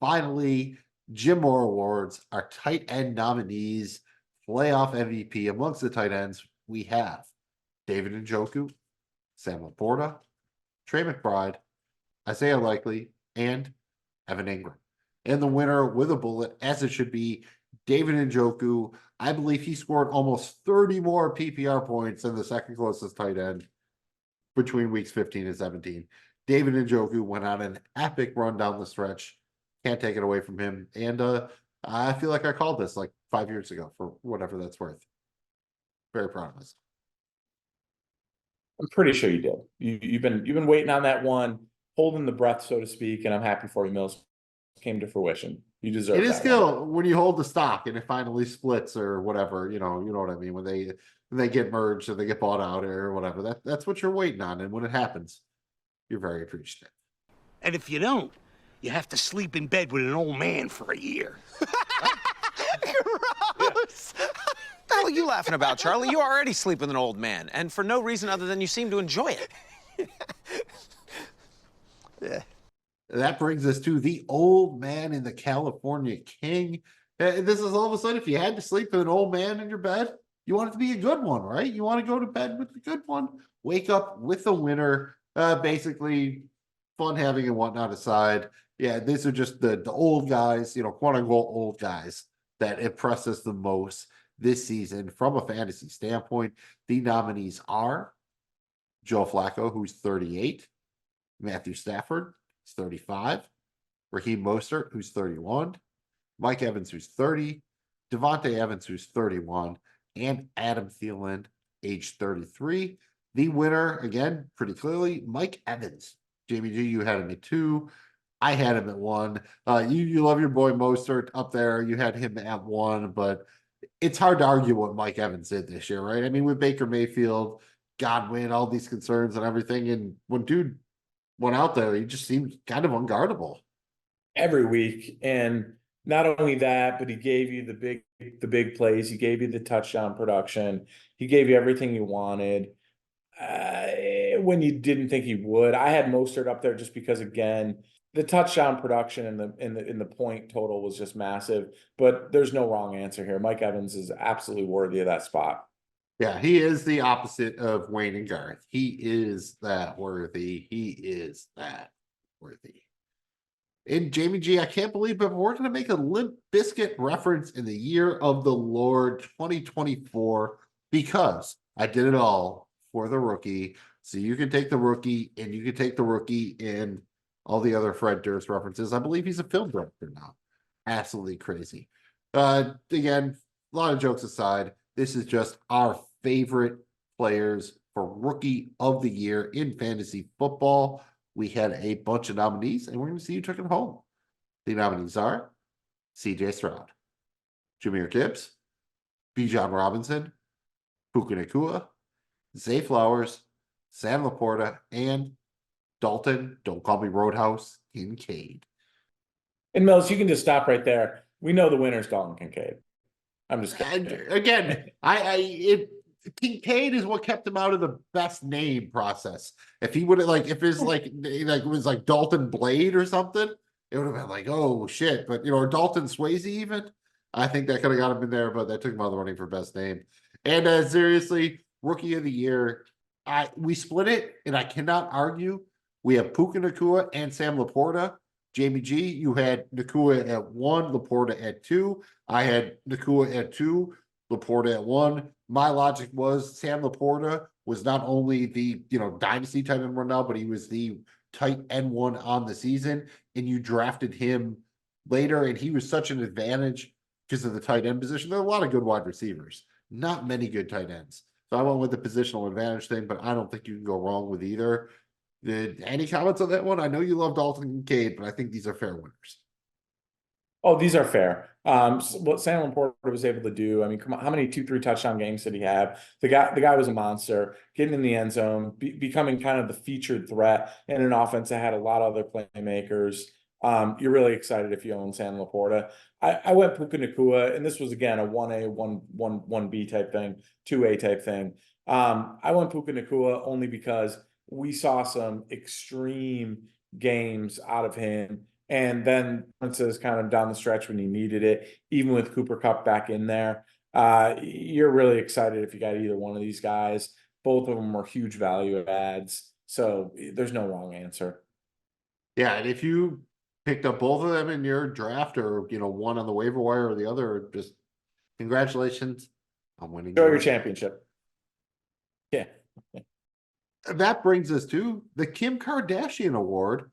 Finally, Jim Moore Awards, our tight end nominees, playoff MVP. Amongst the tight ends, we have David Njoku, Sam Laporta, Trey McBride, Isaiah Likely, and Evan Ingram. And the winner with a bullet, as it should be, David Njoku. I believe he scored almost 30 more PPR points than the second closest tight end between weeks 15 and 17. David Njoku went on an epic run down the stretch. Can't take it away from him. And I feel like I called this like 5 years ago, for whatever that's worth. Very proud of myself. I'm pretty sure you did. You've been waiting on that one, holding the breath, so to speak, and I'm happy for you, Mills. Came to fruition. You deserve it. It is skill when you hold the stock and it finally splits or whatever, you know what I mean, when they get merged or they get bought out or whatever. That's what you're waiting on, and when it happens, you're very appreciative. And if you don't, you have to sleep in bed with an old man for a year. Gross! What the hell are you laughing about, Charlie? You already sleep with an old man, and for no reason other than you seem to enjoy it. Yeah. That brings us to the old man in the California King. This is all of a sudden, if you had to sleep with an old man in your bed, you want it to be a good one, right? You want to go to bed with a good one, wake up with a winner. Basically, fun having and whatnot aside. Yeah, these are just the old guys, quote unquote old guys that impress us the most this season from a fantasy standpoint. The nominees are Joe Flacco, who's 38, Matthew Stafford, who's 35, Raheem Mostert, who's 31, Mike Evans, who's 30, Devontae Evans, who's 31, and Adam Thielen, age 33. The winner, again, pretty clearly, Mike Evans. Jamie G, you had him at 2. I had him at 1. You love your boy Mostert up there. You had him at 1, but it's hard to argue what Mike Evans did this year, right? I mean, with Baker Mayfield, Godwin, all these concerns and everything, and when dude went out there, he just seemed kind of unguardable every week. And not only that, but he gave you the big plays. He gave you the touchdown production. He gave you everything you wanted when you didn't think he would. I had Mostert up there just because, again, the touchdown production and the point total was just massive. But there's no wrong answer here. Mike Evans is absolutely worthy of that spot. Yeah, he is the opposite of Wayne and Garth. He is that worthy. He is that worthy. And Jamie G, I can't believe, but we're going to make a Limp Biscuit reference in the year of the Lord 2024 because I did it all for the rookie. So you can take the rookie and you can take the rookie and all the other Fred Durst references. I believe he's a film director now. Absolutely crazy. Again, a lot of jokes aside, this is just our favorite players for rookie of the year in fantasy football. We had a bunch of nominees, and we're going to see who took it home. The nominees are C.J. Stroud, Jahmyr Gibbs, Bijan Robinson, Puka Nacua, Zay Flowers, Sam Laporta, and Dalton, don't call me Roadhouse, Kincaid. And Mills, you can just stop right there. We know the winner's Dalton Kincaid. I'm just kidding. Again, Kincaid is what kept him out of the best name process. If he would have if it's it was like Dalton Blade or something, it would have been like, oh shit. But or Dalton Swayze even. I think that could have got him in there, but that took him out of the running for best name. And seriously, rookie of the year. We split it, and I cannot argue. We have Puka Nacua and Sam Laporta. Jamie G, you had Nacua at 1, Laporta at 2. I had Nacua at 2, Laporta at 1. My logic was Sam Laporta was not only the dynasty tight end one now, but he was the tight end one on the season, and you drafted him later, and he was such an advantage because of the tight end position. There are a lot of good wide receivers, not many good tight ends. So I went with the positional advantage thing, but I don't think you can go wrong with either. Any comments on that one? I know you love Dalton Kincaid, but I think these are fair winners. Oh, these are fair. What Sam Laporta was able to do, I mean, come on, how many 2-3 touchdown games did he have? The guy was a monster, getting in the end zone, becoming kind of the featured threat in an offense that had a lot of other playmakers. You're really excited if you own Sam Laporta. I went Puka Nacua, and this was again a 1A, 1B type thing, 2A type thing. I went Puka Nacua only because we saw some extreme games out of him. And then once it was kind of down the stretch when he needed it, even with Cooper Kupp back in there, you're really excited if you got either one of these guys. Both of them were huge value adds. So there's no wrong answer. Yeah, and if you picked up both of them in your draft or, one on the waiver wire or the other, just congratulations on winning. Enjoy your championship. Yeah. That brings us to the Kim Kardashian Award,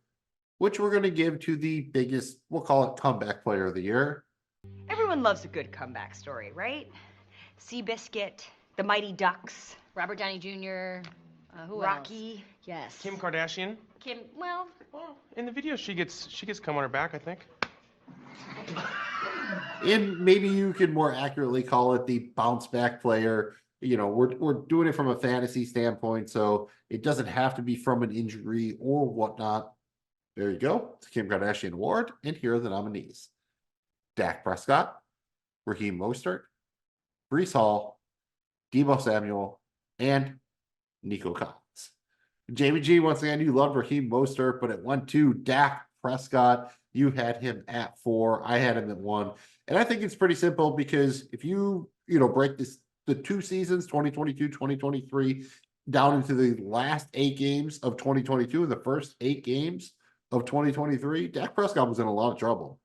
which we're going to give to the biggest, we'll call it comeback player of the year. Everyone loves a good comeback story, right? Seabiscuit, the Mighty Ducks, Robert Downey Jr., who Rocky. else? Yes. Kim Kardashian. Well, in the video she gets cum on her back, I think. And maybe you could more accurately call it the bounce back player. We're doing it from a fantasy standpoint, so it doesn't have to be from an injury or whatnot. There you go. It's the Kim Kardashian Award, and here are the nominees: Dak Prescott, Raheem Mostert, Breece Hall, Deebo Samuel, and Nico Collins. Jamie G, once again, you love Raheem Mostert, but it went to Dak Prescott. You had him at 4. I had him at 1. And I think it's pretty simple because if you break the 2 seasons, 2022, 2023, down into the last 8 games of 2022 and the first 8 games of 2023, Dak Prescott was in a lot of trouble.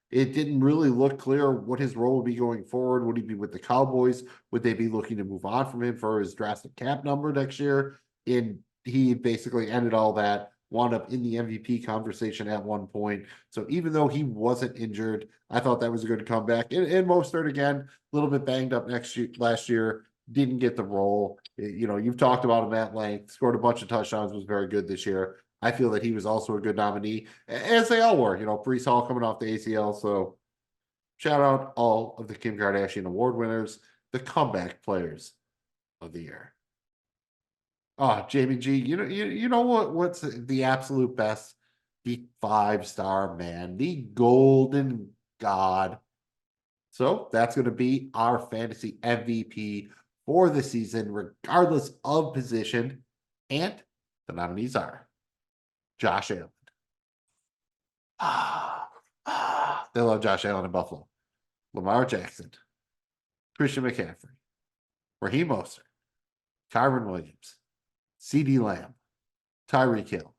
It didn't really look clear what his role would be going forward. Would he be with the Cowboys? Would they be looking to move on from him for his drastic cap number next year? And he basically ended all that, wound up in the MVP conversation at one point. So even though he wasn't injured, I thought that was a good comeback. And Mostert, again, a little bit banged up last year, didn't get the role. You've talked about him at length, scored a bunch of touchdowns, was very good this year. I feel that he was also a good nominee, as they all were. Breece Hall coming off the ACL. So shout out all of the Kim Kardashian award winners, the comeback players of the year. Oh, Jamie G, you know what's the absolute best? The 5-star man, the golden god. So that's going to be our fantasy MVP for the season, regardless of position. And the nominees are Josh Allen. They love Josh Allen in Buffalo. Lamar Jackson, Christian McCaffrey, Raheem Mostert, Kyron Williams, CeeDee Lamb, Tyreek Hill,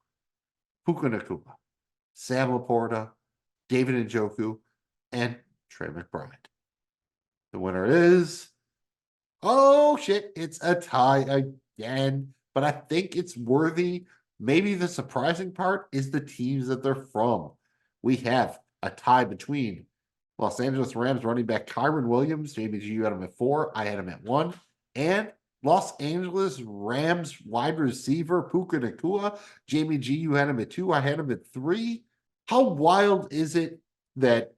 Puka Nacua, Sam Laporta, David Njoku, and Trey McBride. The winner is, oh shit, it's a tie again, but I think it's worthy. Maybe the surprising part is the teams that they're from. We have a tie between Los Angeles Rams running back Kyron Williams. Jamie G, you had him at 4. I had him at 1. And Los Angeles Rams wide receiver Puka Nacua. Jamie G, you had him at 2. I had him at 3. How wild is it that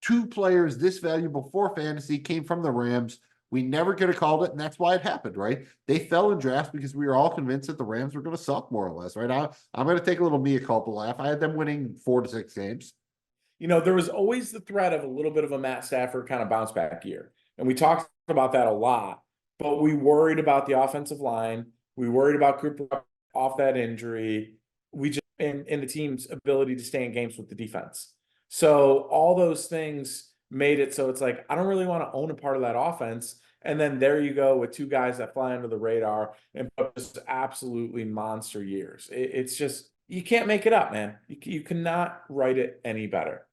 2 players this valuable for fantasy came from the Rams? We never could have called it, and that's why it happened, right? They fell in drafts because we were all convinced that the Rams were going to suck, more or less, right? I'm going to take a little mea culpa laugh. I had them winning 4 to 6 games. There was always the threat of a little bit of a Matt Stafford kind of bounce back year. And we talked about that a lot, but we worried about the offensive line. We worried about Cooper off that injury. We just, and the team's ability to stay in games with the defense. So all those things made it so it's like, I don't really want to own a part of that offense. And then there you go with 2 guys that fly under the radar and just absolutely monster years. It's just, you can't make it up, man. You cannot write it any better.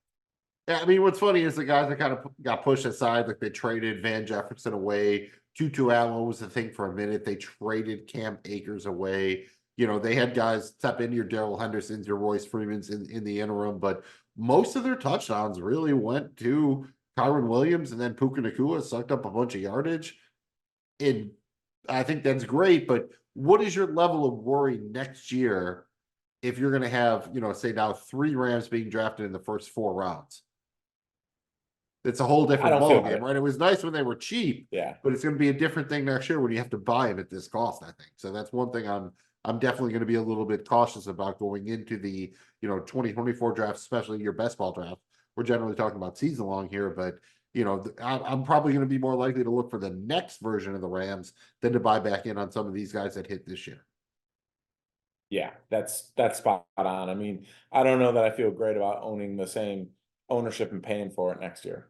Yeah, I mean, what's funny is the guys that kind of got pushed aside, like they traded Van Jefferson away. Tutu Atwell was the thing for a minute. They traded Cam Akers away. They had guys step into your Darrell Hendersons, your Royce Freemans in the interim, but most of their touchdowns really went to Kyron Williams, and then Puka Nacua sucked up a bunch of yardage. And I think that's great, but what is your level of worry next year if you're going to have, say now 3 Rams being drafted in the first 4 rounds? It's a whole different ballgame, right? It was nice when they were cheap, yeah, but it's going to be a different thing next year when you have to buy them at this cost, I think. So that's one thing I'm definitely going to be a little bit cautious about going into the 2024 draft, especially your best ball draft. We're generally talking about season long here, but I'm probably going to be more likely to look for the next version of the Rams than to buy back in on some of these guys that hit this year. Yeah, that's spot on. I mean, I don't know that I feel great about owning the same ownership and paying for it next year.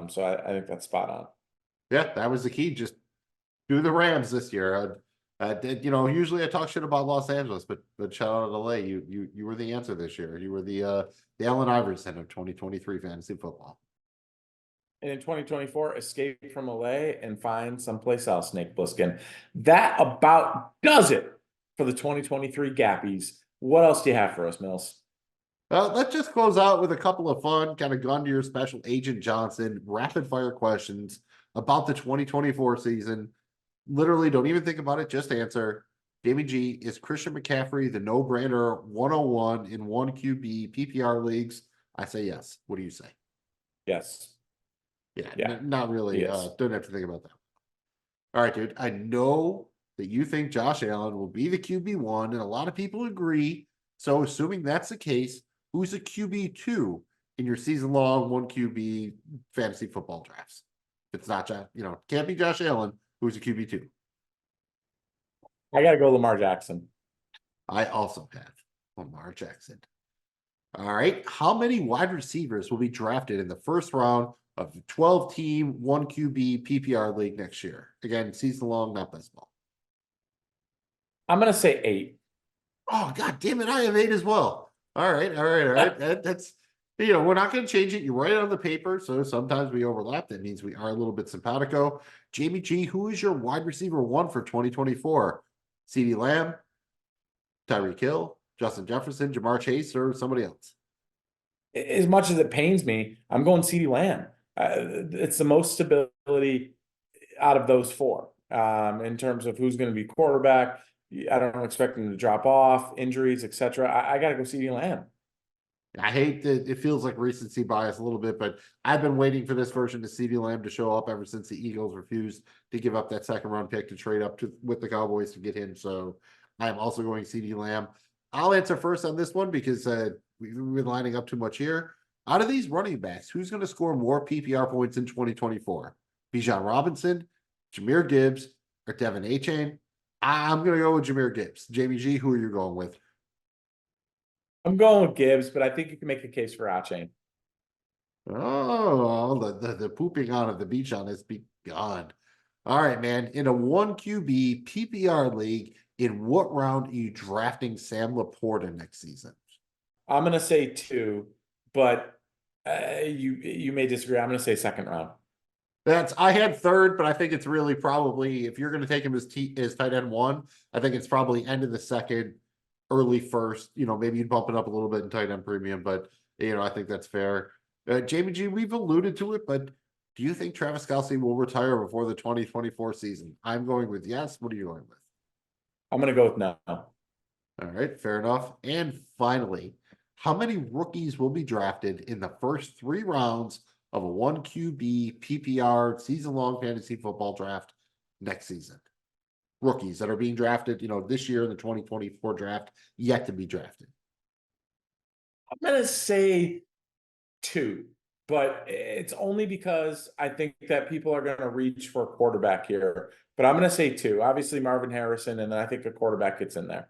So I think that's spot on. Yeah, that was the key. Just do the Rams this year. Usually I talk shit about Los Angeles, but shout out to LA. You were the answer this year. You were the Allen Iverson of 2023 fantasy football. And in 2024, escape from LA and find someplace else, Nate Bliskin. That about does it for the 2023 Gappies. What else do you have for us, Mills? Let's just close out with a couple of fun, kind of gun to your special Agent Johnson, rapid fire questions about the 2024 season. Literally, don't even think about it. Just answer. Jamie G, is Christian McCaffrey the no-brainer 101 in 1 QB PPR leagues? I say yes. What do you say? Yes. Yeah. Not really. Yes. Don't have to think about that. All right, dude. I know that you think Josh Allen will be the QB1, and a lot of people agree. So assuming that's the case, who's a QB2 in your season-long 1 QB fantasy football drafts? If it's not, can't be Josh Allen. Who's a QB2? I got to go Lamar Jackson. I also have Lamar Jackson. All right. How many wide receivers will be drafted in the first round of the 12-team, 1 QB PPR league next year? Again, season long, not best ball. I'm going to say 8. Oh, God damn it. I have 8 as well. All right. That's, we're not going to change it. You write it on the paper. So sometimes we overlap. That means we are a little bit simpatico. Jamie G, who is your wide receiver 1 for 2024? CeeDee Lamb, Tyreek Hill, Justin Jefferson, Jamar Chase, or somebody else? As much as it pains me, I'm going CeeDee Lamb. It's the most stability out of those 4 in terms of who's going to be quarterback. I don't expect him to drop off, injuries, etc. I got to go CeeDee Lamb. I hate that it feels like recency bias a little bit, but I've been waiting for this version of CeeDee Lamb to show up ever since the Eagles refused to give up that second round pick to trade up with the Cowboys to get him. So I am also going CeeDee Lamb. I'll answer first on this one because we've been lining up too much here. Out of these running backs, who's going to score more PPR points in 2024? Bijan Robinson, Jahmyr Gibbs, or Devin Achane? I'm going to go with Jahmyr Gibbs. Jamie G, who are you going with? I'm going with Gibbs, but I think you can make a case for Achane. Oh, the pooping on of the beach on has begun. All right, man. In a 1 QB PPR league, in what round are you drafting Sam Laporta next season? I'm going to say 2, but you may disagree. I'm going to say second round. I had third, but I think it's really probably, if you're going to take him as tight end 1, I think it's probably end of the second, early first. Maybe you'd bump it up a little bit in tight end premium, but I think that's fair. Jamie G, we've alluded to it, but do you think Travis Kelce will retire before the 2024 season? I'm going with yes. What are you going with? I'm going to go with no. All right, fair enough. And finally, how many rookies will be drafted in the first 3 rounds of a 1 QB PPR season-long fantasy football draft next season? Rookies that are being drafted, this year in the 2024 draft, yet to be drafted. I'm going to say 2, but it's only because I think that people are going to reach for a quarterback here. But I'm going to say 2. Obviously, Marvin Harrison, and then I think a quarterback gets in there.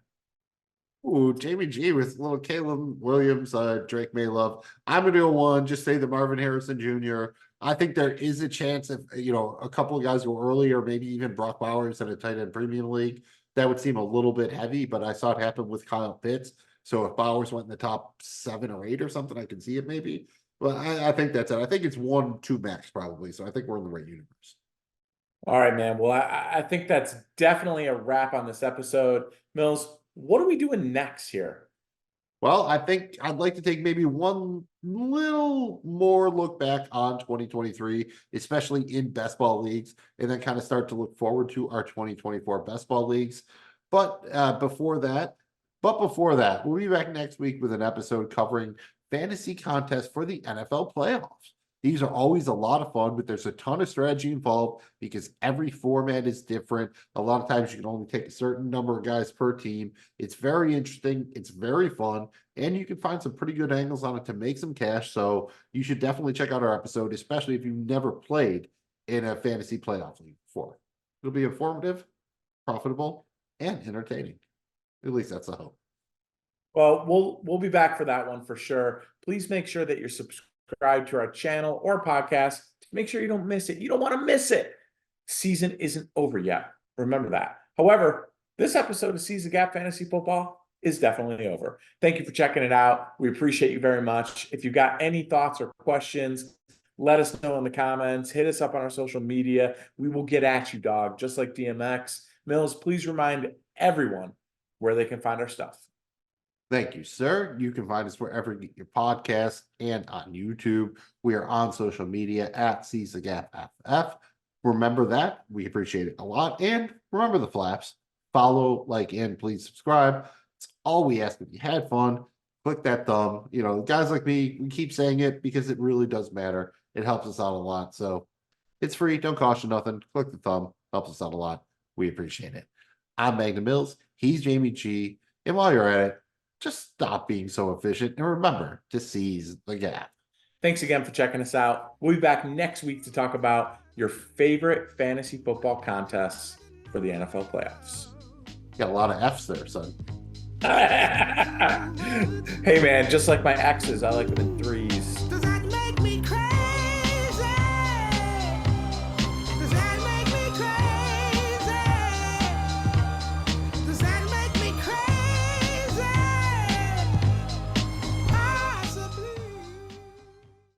Ooh, Jamie G with little Caleb Williams, Drake Maylove. I'm going to go 1, just say the Marvin Harrison Jr. I think there is a chance if, a couple of guys go early, or maybe even Brock Bowers in a tight end premium league. That would seem a little bit heavy, but I saw it happen with Kyle Pitts. So if Bowers went in the top 7 or 8 or something, I could see it maybe. But I think that's it. I think it's 1, 2 max probably. So I think we're in the right universe. All right, man. Well, I think that's definitely a wrap on this episode. Mills, what are we doing next here? Well, I think I'd like to take maybe one little more look back on 2023, especially in best ball leagues, and then kind of start to look forward to our 2024 best ball leagues. But before that, we'll be back next week with an episode covering fantasy contests for the NFL playoffs. These are always a lot of fun, but there's a ton of strategy involved because every format is different. A lot of times you can only take a certain number of guys per team. It's very interesting. It's very fun. And you can find some pretty good angles on it to make some cash. So you should definitely check out our episode, especially if you've never played in a fantasy playoff league before. It'll be informative, profitable, and entertaining. At least that's the hope. Well, we'll be back for that one for sure. Please make sure that you're subscribed to our channel or podcast. Make sure you don't miss it. You don't want to miss it. Season isn't over yet. Remember that. However, this episode of Seize the Gap Fantasy Football is definitely over. Thank you for checking it out. We appreciate you very much. If you've got any thoughts or questions, let us know in the comments. Hit us up on our social media. We will get at you, dog, just like DMX. Mills, please remind everyone where they can find our stuff. Thank you, sir. You can find us wherever you get your podcasts and on YouTube. We are on social media at Seize the Gap FF. Remember that. We appreciate it a lot. And remember the flaps. Follow, like, and please subscribe. It's all we ask. If you had fun, click that thumb. Guys like me, we keep saying it because it really does matter. It helps us out a lot. So it's free. Don't cost you nothing. Click the thumb. Helps us out a lot. We appreciate it. I'm Magnum Mills. He's Jamie G. And while you're at it, just stop being so efficient and remember to seize the gap. Thanks again for checking us out. We'll be back next week to talk about your favorite fantasy football contests for the NFL playoffs. Got a lot of F's there, son. Hey man, just like my exes, I like them in threes.